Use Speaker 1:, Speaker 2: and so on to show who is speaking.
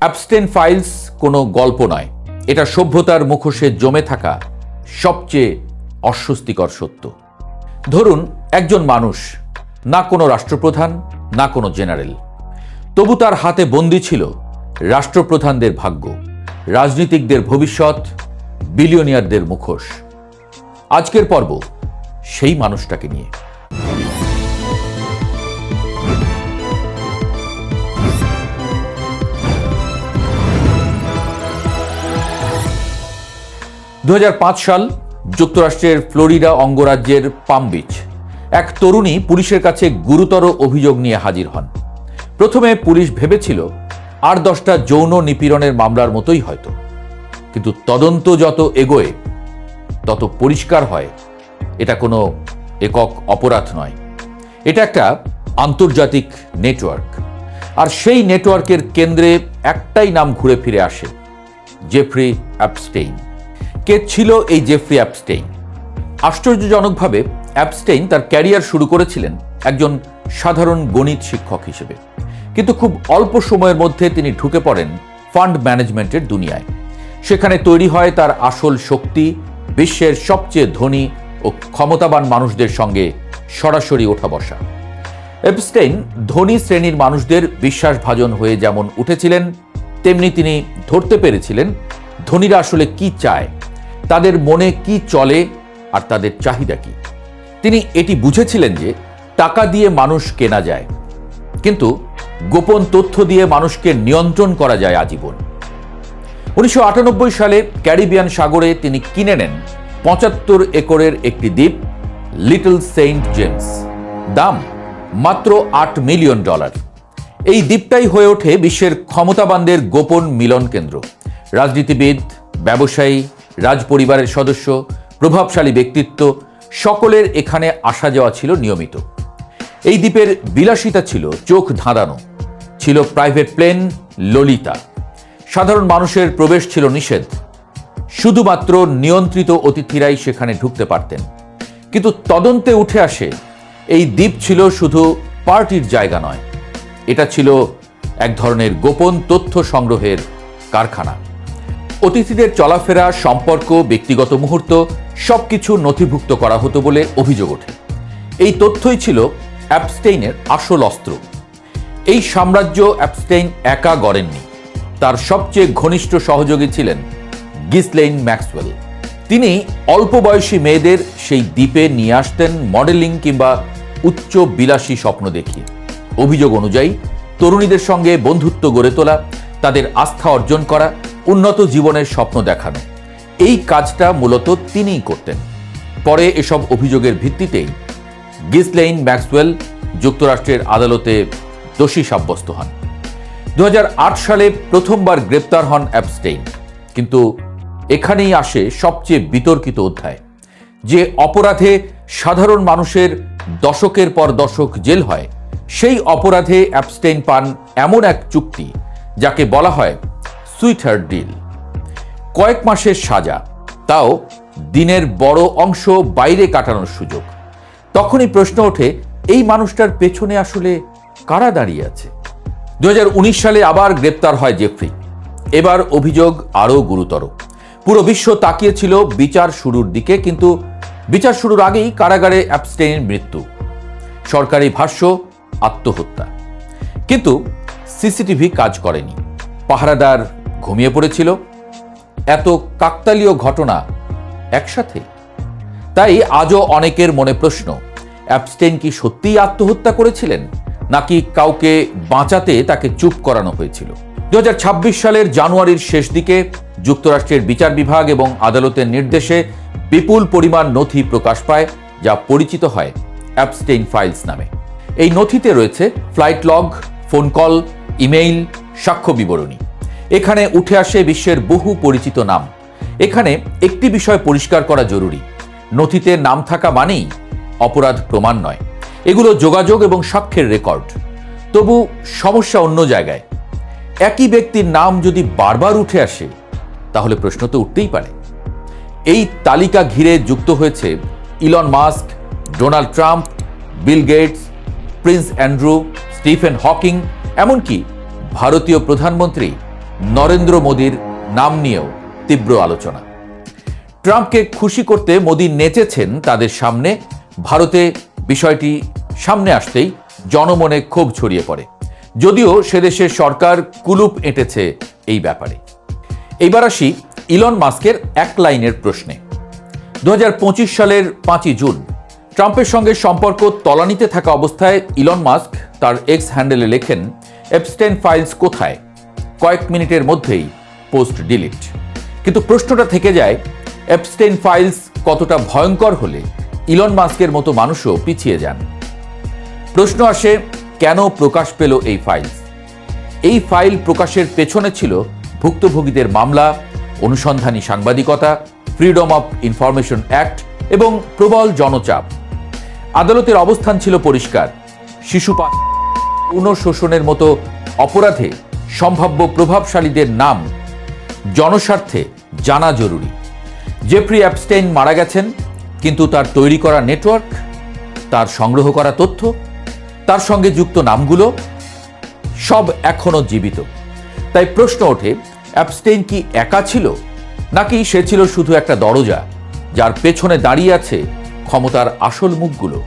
Speaker 1: Epstein files কোনো গল্প নয়, এটা সভ্যতার মুখোশে জমে থাকা সবচেয়ে অস্বস্তিকর সত্য। ধরুন একজন মানুষ, না কোনো রাষ্ট্রপ্রধান, না কোনো জেনারেল, তবু তার হাতে বন্দী ছিল রাষ্ট্রপ্রধানদের ভাগ্য, রাজনীতিকদের ভবিষ্যৎ, বিলিয়নিয়ারদের মুখোশ। আজকের পর্ব সেই মানুষটাকে নিয়ে। দু সাল, যুক্তরাষ্ট্রের ফ্লোরিডা অঙ্গরাজ্যের পাম বিচ এক তরুণী পুলিশের কাছে গুরুতর অভিযোগ নিয়ে হাজির হন। প্রথমে পুলিশ ভেবেছিল 8-10টা যৌন নিপীড়নের মামলার মতোই হয়তো, কিন্তু তদন্ত যত এগোয় তত পরিষ্কার হয় এটা কোনো একক অপরাধ নয়, এটা একটা আন্তর্জাতিক নেটওয়ার্ক। আর সেই নেটওয়ার্কের কেন্দ্রে একটাই নাম ঘুরে ফিরে আসে, জেফ্রি অ্যাপস্টেইন। কে ছিল এই জেফ্রি অ্যাপস্টেইন? আশ্চর্যজনকভাবে অ্যাপস্টেইন তার ক্যারিয়ার শুরু করেছিলেন একজন সাধারণ গণিত শিক্ষক হিসেবে, কিন্তু খুব অল্প সময়ের মধ্যে তিনি ঢুকে পড়েন ফান্ড ম্যানেজমেন্টের দুনিয়ায়। সেখানে তৈরি হয় তার আসল শক্তি, বিশ্বের সবচেয়ে ধনী ও ক্ষমতাবান মানুষদের সঙ্গে সরাসরি ওঠা বসা। অ্যাপস্টেইন ধনী শ্রেণীর মানুষদের বিশ্বাসভাজন হয়ে যেমন উঠেছিলেন, তেমনি তিনি ধরতে পেরেছিলেন ধনীরা আসলে কি চায়, তাদের মনে কি চলে আর তাদের চাহিদা কি। তিনি এটি বুঝেছিলেন যে টাকা দিয়ে মানুষ কেনা যায়, কিন্তু গোপন তথ্য দিয়ে মানুষকে নিয়ন্ত্রণ করা যায় আজীবন। 1998 সালে ক্যারিবিয়ান সাগরে তিনি কিনে নেন 75 একরের একটি দ্বীপ, লিটল সেন্ট জেমস। দাম মাত্র $8 মিলিয়ন। এই দ্বীপটাই হয়ে ওঠে বিশ্বের ক্ষমতাবানদের গোপন মিলন কেন্দ্র। রাজনীতিবিদ, ব্যবসায়ী, রাজপরিবারের সদস্য, প্রভাবশালী ব্যক্তিত্ব সকলের এখানে আসা যাওয়া ছিল নিয়মিত। এই দ্বীপের বিলাসিতা ছিল চোখ ধাঁধানো, ছিল প্রাইভেট প্লেন, ললিতা। সাধারণ মানুষের প্রবেশ ছিল নিষেধ, শুধুমাত্র নিয়ন্ত্রিত অতিথিরাই সেখানে ঢুকতে পারতেন। কিন্তু তদন্তে উঠে আসে এই দ্বীপ ছিল শুধু পার্টির জায়গা নয়, এটা ছিল এক ধরনের গোপন তথ্য সংগ্রহের কারখানা। অতিথিদের চলাফেরা, সম্পর্ক, ব্যক্তিগত মুহূর্ত সবকিছু নথিভুক্ত করা হতো বলে অভিযোগ ওঠে। এই তথ্যই ছিল অ্যাপস্টেইনের আসল অস্ত্র। এই সাম্রাজ্য অ্যাপস্টেইন একা গড়েননি, তার সবচেয়ে ঘনিষ্ঠ সহযোগী ছিলেন গিসলেইন ম্যাক্সওয়েল। তিনি অল্প বয়সী মেয়েদের সেই দ্বীপে নিয়ে আসতেন মডেলিং কিংবা উচ্চ বিলাসী স্বপ্ন দেখিয়ে। অভিযোগ অনুযায়ী তরুণীদের সঙ্গে বন্ধুত্ব গড়ে তোলা, তাদের আস্থা অর্জন করা, উন্নত জীবনের স্বপ্ন দেখানো, এই কাজটা মূলত তিনিই করতেন। পরে এসব অভিযোগের ভিত্তিতেই গিসলেইন ম্যাক্সওয়েল যুক্তরাষ্ট্রের আদালতে দোষী সাব্যস্ত হন। 2008 সালে প্রথমবার গ্রেপ্তার হন অ্যাপস্টেইন। কিন্তু এখানেই আসে সবচেয়ে বিতর্কিত অধ্যায়। যে অপরাধে সাধারণ মানুষের দশকের পর দশক জেল হয়, সেই অপরাধে অ্যাপস্টেইন পান এমন এক চুক্তি যাকে বলা হয় সুইটহার্ট ডিল। কয়েক মাসের সাজা, তাও দিনের বড় অংশ বাইরে কাটানোর সুযোগ। তখনই প্রশ্ন ওঠে, এই মানুষটার পেছনে আসলে কারা দাঁড়িয়ে আছে? 2019 সালে আবার গ্রেপ্তার হয় জেফ্রি। এবার অভিযোগ আরও গুরুতর। পুরো বিশ্ব তাকিয়েছিল বিচার শুরুর দিকে, কিন্তু বিচার শুরুর আগেই কারাগারে অ্যাপস্টেইনের মৃত্যু। সরকারি ভাষ্য, আত্মহত্যা। কিন্তু সিসিটিভি কাজ করেনি, পাহারাদার ঘুমিয়ে পড়েছিল। এত কাকতালীয় ঘটনা একসাথে। তাই আজও অনেকের মনে প্রশ্ন, অ্যাপস্টেইন কি সত্যিই আত্মহত্যা করেছিলেন, নাকি কাউকে বাঁচাতে তাকে চুপ করানো হয়েছিল? 2026 সালের জানুয়ারির শেষ দিকে যুক্তরাষ্ট্রের বিচার বিভাগ এবং আদালতের নির্দেশে বিপুল পরিমাণ নথি প্রকাশ পায়, যা পরিচিত হয় অ্যাপস্টেইন ফাইলস নামে। এই নথিতে রয়েছে flight log, phone call, email, সাক্ষ্য বিবরণী। এখানে উঠে আসে বিশ্বের বহু পরিচিত নাম। এখানে একটি বিষয় পরিষ্কার করা জরুরি, নথিতে নাম থাকা মানেই অপরাধ প্রমাণ নয়। এগুলো যোগাযোগ এবং সাক্ষ্যের রেকর্ড। তবু সমস্যা অন্য জায়গায়। একই ব্যক্তির নাম যদি বারবার উঠে আসে, তাহলে প্রশ্ন তো উঠতেই পারে। এই তালিকা ঘিরে যুক্ত হয়েছে Elon Musk, Donald Trump, Bill Gates, Prince Andrew, Stephen Hawking, এমনকি ভারতীয় প্রধানমন্ত্রী নরেন্দ্র মোদীর নাম নিয়েও তীব্র আলোচনা। ট্রাম্পকে খুশি করতে মোদী নেচেছেন তাদের সামনে। ভারতে বিষয়টি সামনে আসতেই জনমনে ক্ষোভ ছড়িয়ে পড়ে, যদিও সে দেশের সরকার কুলুপ এঁটেছে এই ব্যাপারে। এইবার আসি ইলন মাস্কের এক লাইনের প্রশ্নে। 2025 সালের 5ই জুন ট্রাম্পের সঙ্গে সম্পর্ক তলানিতে থাকা অবস্থায় ইলন মাস্ক তার এক্স হ্যান্ডেলে লেখেন, এপস্টেইন ফাইলস কোথায়? কয়েক মিনিটের মধ্যেই পোস্ট ডিলিট। কিন্তু প্রশ্নটা থেকে যায়, এপস্টেইন ফাইলস কতটা ভয়ঙ্কর হলে ইলন মাস্কের মতো মানুষও পিছিয়ে যান? প্রশ্ন আসে, কেন প্রকাশ পেল এই ফাইলস? এই ফাইল প্রকাশের পেছনে ছিল ভুক্তভোগীদের মামলা, অনুসন্ধানী সাংবাদিকতা, ফ্রিডম অফ ইনফরমেশন অ্যাক্ট এবং প্রবল জনচাপ। আদালতের অবস্থান ছিল পরিষ্কার, শিশুপাত, যৌন শোষণের মতো অপরাধে সম্ভাব্য প্রভাবশালীদের নাম জনস্বার্থে জানা জরুরি। জেফ্রি অ্যাপস্টেইন মারা গেছেন, কিন্তু তার তৈরি করা নেটওয়ার্ক, তার সংগ্রহ করা তথ্য, তার সঙ্গে যুক্ত নামগুলো সব এখনো জীবিত। তাই প্রশ্ন ওঠে, অ্যাপস্টেইন কি একা ছিল, নাকি সে ছিল শুধু একটা দরজা যার পেছনে দাঁড়িয়ে আছে ক্ষমতার আসল মুখগুলো?